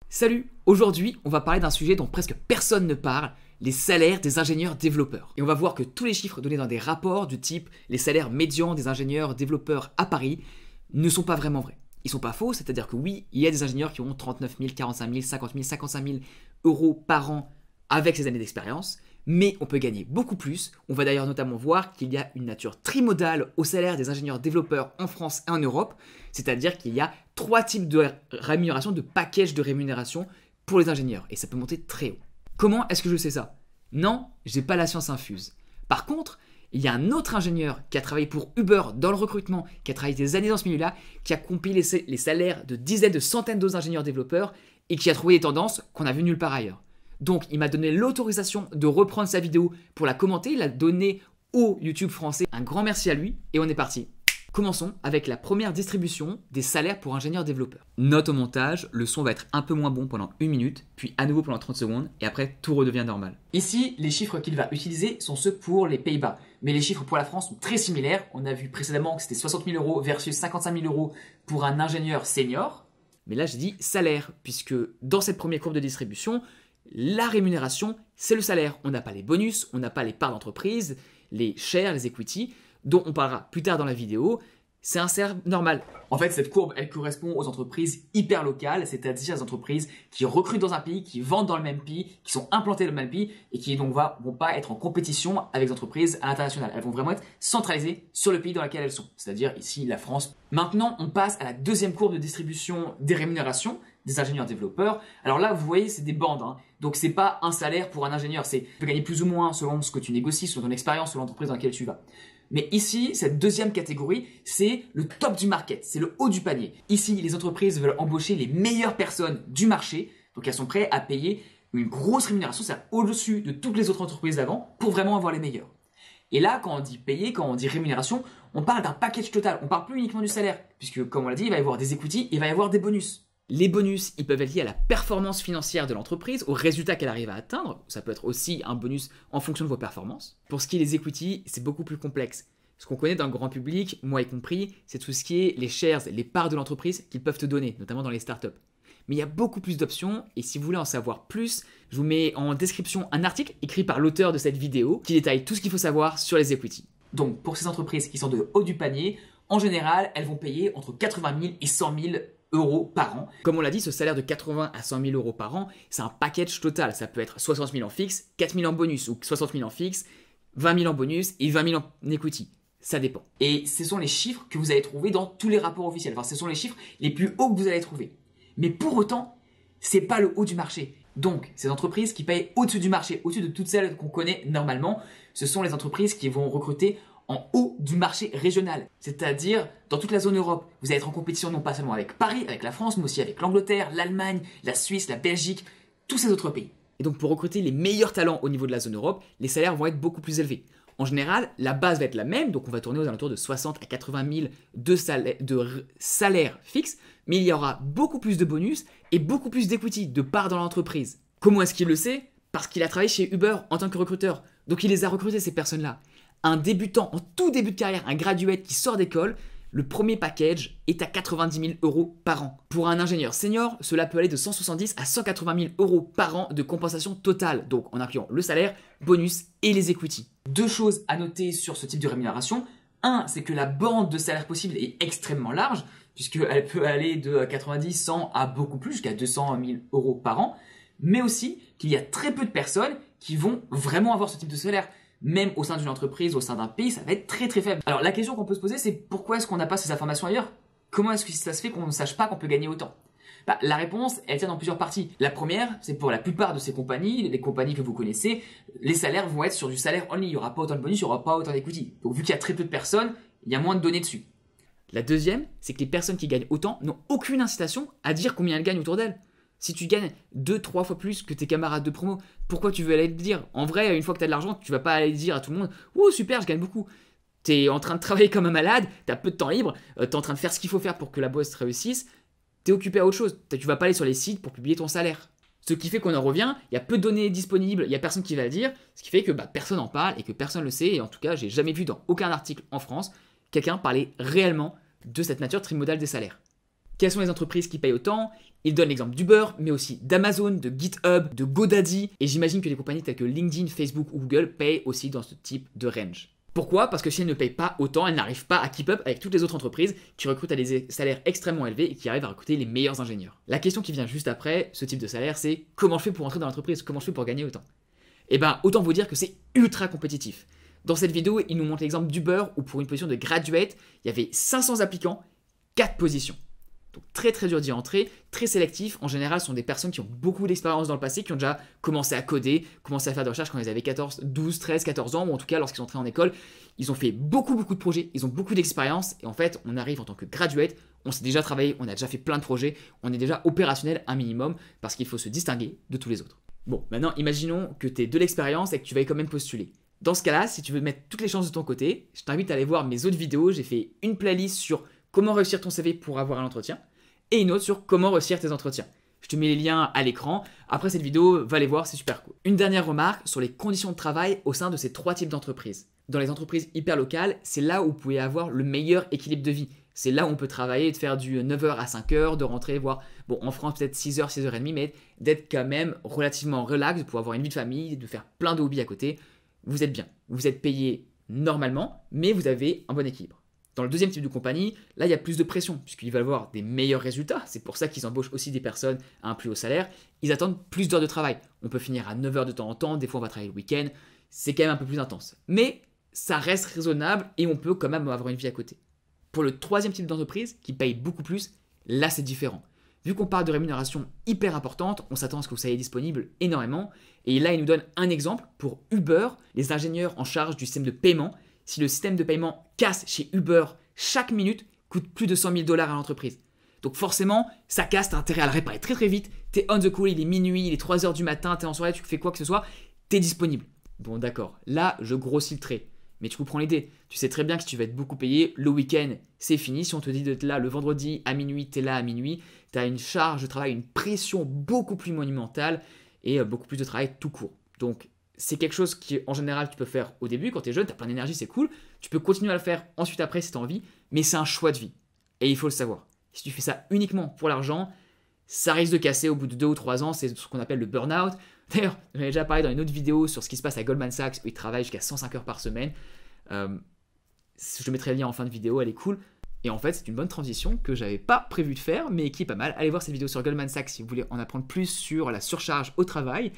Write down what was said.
Salut! Aujourd'hui, on va parler d'un sujet dont presque personne ne parle, les salaires des ingénieurs développeurs. Et on va voir que tous les chiffres donnés dans des rapports du type les salaires médians des ingénieurs développeurs à Paris ne sont pas vraiment vrais. Ils sont pas faux, c'est-à-dire que oui, il y a des ingénieurs qui ont 39 000, 45 000, 50 000, 55 000 euros par an avec ces années d'expérience, mais on peut gagner beaucoup plus. On va d'ailleurs notamment voir qu'il y a une nature trimodale au salaire des ingénieurs développeurs en France et en Europe, c'est-à-dire qu'il y a 3 types de rémunération, de package de rémunération pour les ingénieurs, et ça peut monter très haut. Comment est-ce que je sais ça? Non, j'ai pas la science infuse. Par contre, il y a un autre ingénieur qui a travaillé pour Uber dans le recrutement, qui a travaillé des années dans ce milieu-là, qui a compilé les salaires de dizaines, de centaines d'autres ingénieurs développeurs et qui a trouvé des tendances qu'on a vues nulle part ailleurs. Donc, il m'a donné l'autorisation de reprendre sa vidéo pour la commenter, il l'a donnée au YouTube français. Un grand merci à lui et on est parti. Commençons avec la première distribution des salaires pour ingénieurs développeurs. Note au montage, le son va être un peu moins bon pendant 1 minute, puis à nouveau pendant 30 secondes, et après tout redevient normal. Ici, les chiffres qu'il va utiliser sont ceux pour les Pays-Bas. Mais les chiffres pour la France sont très similaires. On a vu précédemment que c'était 60 000 euros versus 55 000 euros pour un ingénieur senior. Mais là, j'ai dit salaire, puisque dans cette première courbe de distribution, la rémunération, c'est le salaire. On n'a pas les bonus, on n'a pas les parts d'entreprise, les shares, les equity, dont on parlera plus tard dans la vidéo. C'est un salaire normal. En fait, cette courbe, elle correspond aux entreprises hyper locales, c'est-à-dire les entreprises qui recrutent dans un pays, qui vendent dans le même pays, qui sont implantées dans le même pays et qui donc vont pas être en compétition avec les entreprises à l'international. Elles vont vraiment être centralisées sur le pays dans lequel elles sont, c'est-à-dire ici la France. Maintenant, on passe à la deuxième courbe de distribution des rémunérations des ingénieurs développeurs. Alors là, vous voyez, c'est des bandes, hein. Donc c'est pas un salaire pour un ingénieur, tu peux gagner plus ou moins selon ce que tu négocies, selon ton expérience, selon l'entreprise dans laquelle tu vas. Mais ici, cette deuxième catégorie, c'est le top du market, c'est le haut du panier. Ici, les entreprises veulent embaucher les meilleures personnes du marché, donc elles sont prêtes à payer une grosse rémunération, c'est-à-dire au-dessus de toutes les autres entreprises d'avant, pour vraiment avoir les meilleurs. Et là, quand on dit payer, quand on dit rémunération, on parle d'un package total, on parle plus uniquement du salaire, puisque comme on l'a dit, il va y avoir des equity, il va y avoir des bonus. Les bonus, ils peuvent être liés à la performance financière de l'entreprise, au résultat qu'elle arrive à atteindre. Ça peut être aussi un bonus en fonction de vos performances. Pour ce qui est des equity, c'est beaucoup plus complexe. Ce qu'on connaît dans le grand public, moi y compris, c'est tout ce qui est les shares, les parts de l'entreprise qu'ils peuvent te donner, notamment dans les startups. Mais il y a beaucoup plus d'options et si vous voulez en savoir plus, je vous mets en description un article écrit par l'auteur de cette vidéo qui détaille tout ce qu'il faut savoir sur les equity. Donc pour ces entreprises qui sont de haut du panier, en général, elles vont payer entre 80 000 et 100 000 euros par an. Comme on l'a dit, ce salaire de 80 à 100 000 euros par an, c'est un package total. Ça peut être 60 000 en fixe, 4 000 en bonus ou 60 000 en fixe, 20 000 en bonus et 20 000 en equity. Ça dépend. Et ce sont les chiffres que vous allez trouver dans tous les rapports officiels. Enfin, ce sont les chiffres les plus hauts que vous allez trouver. Mais pour autant, c'est pas le haut du marché. Donc, ces entreprises qui payent au-dessus du marché, au-dessus de toutes celles qu'on connaît normalement, ce sont les entreprises qui vont recruter en haut du marché régional. C'est-à-dire, dans toute la zone Europe, vous allez être en compétition non pas seulement avec Paris, avec la France, mais aussi avec l'Angleterre, l'Allemagne, la Suisse, la Belgique, tous ces autres pays. Et donc, pour recruter les meilleurs talents au niveau de la zone Europe, les salaires vont être beaucoup plus élevés. En général, la base va être la même, donc on va tourner aux alentours de 60 à 80 000 de salaires fixes, mais il y aura beaucoup plus de bonus et beaucoup plus d'equity, de parts dans l'entreprise. Comment est-ce qu'il le sait? Parce qu'il a travaillé chez Uber en tant que recruteur, donc il les a recrutés ces personnes-là. Un débutant en tout début de carrière, un graduate qui sort d'école, le premier package est à 90 000 euros par an. Pour un ingénieur senior, cela peut aller de 170 à 180 000 euros par an de compensation totale, donc en incluant le salaire, bonus et les equity. Deux choses à noter sur ce type de rémunération. Un, c'est que la bande de salaire possible est extrêmement large, puisqu'elle peut aller de 90, 100 à beaucoup plus, jusqu'à 200 000 euros par an, mais aussi qu'il y a très peu de personnes qui vont vraiment avoir ce type de salaire. Même au sein d'une entreprise, au sein d'un pays, ça va être très très faible. Alors la question qu'on peut se poser, c'est pourquoi est-ce qu'on n'a pas ces informations ailleurs? Comment est-ce que ça se fait qu'on ne sache pas qu'on peut gagner autant? La réponse, elle tient dans plusieurs parties. La première, c'est pour la plupart de ces compagnies, les compagnies que vous connaissez, les salaires vont être sur du salaire only. Il n'y aura pas autant de bonus, il n'y aura pas autant d'equity. Donc vu qu'il y a très peu de personnes, il y a moins de données dessus. La deuxième, c'est que les personnes qui gagnent autant n'ont aucune incitation à dire combien elles gagnent autour d'elles. Si tu gagnes 2-3 fois plus que tes camarades de promo, pourquoi tu veux aller le dire? En vrai, une fois que tu as de l'argent, tu vas pas aller dire à tout le monde « Oh super, je gagne beaucoup ». Tu es en train de travailler comme un malade, tu as peu de temps libre, tu es en train de faire ce qu'il faut faire pour que la boîte réussisse, tu es occupé à autre chose. Tu vas pas aller sur les sites pour publier ton salaire. Ce qui fait qu'on en revient, il y a peu de données disponibles, il n'y a personne qui va le dire, ce qui fait que personne n'en parle et que personne ne le sait. Et en tout cas, j'ai jamais vu dans aucun article en France quelqu'un parler réellement de cette nature trimodale des salaires. Quelles sont les entreprises qui payent autant? Il donne l'exemple d'Uber, mais aussi d'Amazon, de GitHub, de GoDaddy, et j'imagine que les compagnies telles que LinkedIn, Facebook ou Google payent aussi dans ce type de range. Pourquoi? Parce que si elles ne payent pas autant, elles n'arrivent pas à keep up avec toutes les autres entreprises qui recrutent à des salaires extrêmement élevés et qui arrivent à recruter les meilleurs ingénieurs. La question qui vient juste après ce type de salaire, c'est comment je fais pour entrer dans l'entreprise? Comment je fais pour gagner autant? Eh bien, autant vous dire que c'est ultra compétitif. Dans cette vidéo, il nous montre l'exemple d'Uber où pour une position de graduate, il y avait 500 applicants, 4 positions. Donc très très dur d'y entrer, très sélectif. En général, ce sont des personnes qui ont beaucoup d'expérience dans le passé, qui ont déjà commencé à coder, commencé à faire des recherches quand ils avaient 12, 13, 14 ans, ou en tout cas lorsqu'ils sont entrés en école. Ils ont fait beaucoup de projets, ils ont beaucoup d'expérience, et en fait, on arrive en tant que graduate, on s'est déjà travaillé, on a déjà fait plein de projets, on est déjà opérationnel un minimum, parce qu'il faut se distinguer de tous les autres. Bon, maintenant, imaginons que tu aies de l'expérience et que tu veuilles quand même postuler. Dans ce cas-là, si tu veux mettre toutes les chances de ton côté, je t'invite à aller voir mes autres vidéos. J'ai fait une playlist sur comment réussir ton CV pour avoir un entretien et une autre sur comment réussir tes entretiens. Je te mets les liens à l'écran. Après cette vidéo, va les voir, c'est super cool. Une dernière remarque sur les conditions de travail au sein de ces 3 types d'entreprises. Dans les entreprises hyper locales, c'est là où vous pouvez avoir le meilleur équilibre de vie. C'est là où on peut travailler, de faire du 9h à 5h, de rentrer, voir, bon, en France peut-être 6h, 6h30, mais d'être quand même relativement relax, de pouvoir avoir une vie de famille, de faire plein de hobbies à côté. Vous êtes bien, vous êtes payé normalement, mais vous avez un bon équilibre. Dans le deuxième type de compagnie, là il y a plus de pression, puisqu'ils veulent avoir des meilleurs résultats, c'est pour ça qu'ils embauchent aussi des personnes à un plus haut salaire, ils attendent plus d'heures de travail. On peut finir à 9h de temps en temps, des fois on va travailler le week-end, c'est quand même un peu plus intense. Mais ça reste raisonnable et on peut quand même avoir une vie à côté. Pour le troisième type d'entreprise, qui paye beaucoup plus, là c'est différent. Vu qu'on parle de rémunération hyper importante, on s'attend à ce que vous soyez disponible énormément. Et là, il nous donne un exemple pour Uber, les ingénieurs en charge du système de paiement. Si le système de paiement casse chez Uber, chaque minute coûte plus de 100 000 $ à l'entreprise. Donc forcément, ça casse, t'as intérêt à le réparer très très vite. T'es on the call, il est minuit, il est 3h du matin, t'es en soirée, tu fais quoi que ce soit, t'es disponible. Bon d'accord, là je grossis le trait. Mais tu comprends l'idée. Tu sais très bien que si tu vas être beaucoup payé, le week-end, c'est fini. Si on te dit d'être là le vendredi à minuit, tu es là à minuit. Tu as une charge de travail, une pression beaucoup plus monumentale et beaucoup plus de travail tout court. Donc, c'est quelque chose qui, en général, tu peux faire au début. Quand tu es jeune, tu as plein d'énergie, c'est cool. Tu peux continuer à le faire ensuite après si tu as envie. Mais c'est un choix de vie. Et il faut le savoir. Si tu fais ça uniquement pour l'argent, ça risque de casser au bout de 2 ou 3 ans. C'est ce qu'on appelle le burn-out. D'ailleurs, j'en ai déjà parlé dans une autre vidéo sur ce qui se passe à Goldman Sachs où ils travaillent jusqu'à 105 heures par semaine. Je mettrai le lien en fin de vidéo, elle est cool. Et en fait, c'est une bonne transition que j'avais pas prévu de faire, mais qui est pas mal. Allez voir cette vidéo sur Goldman Sachs si vous voulez en apprendre plus sur la surcharge au travail.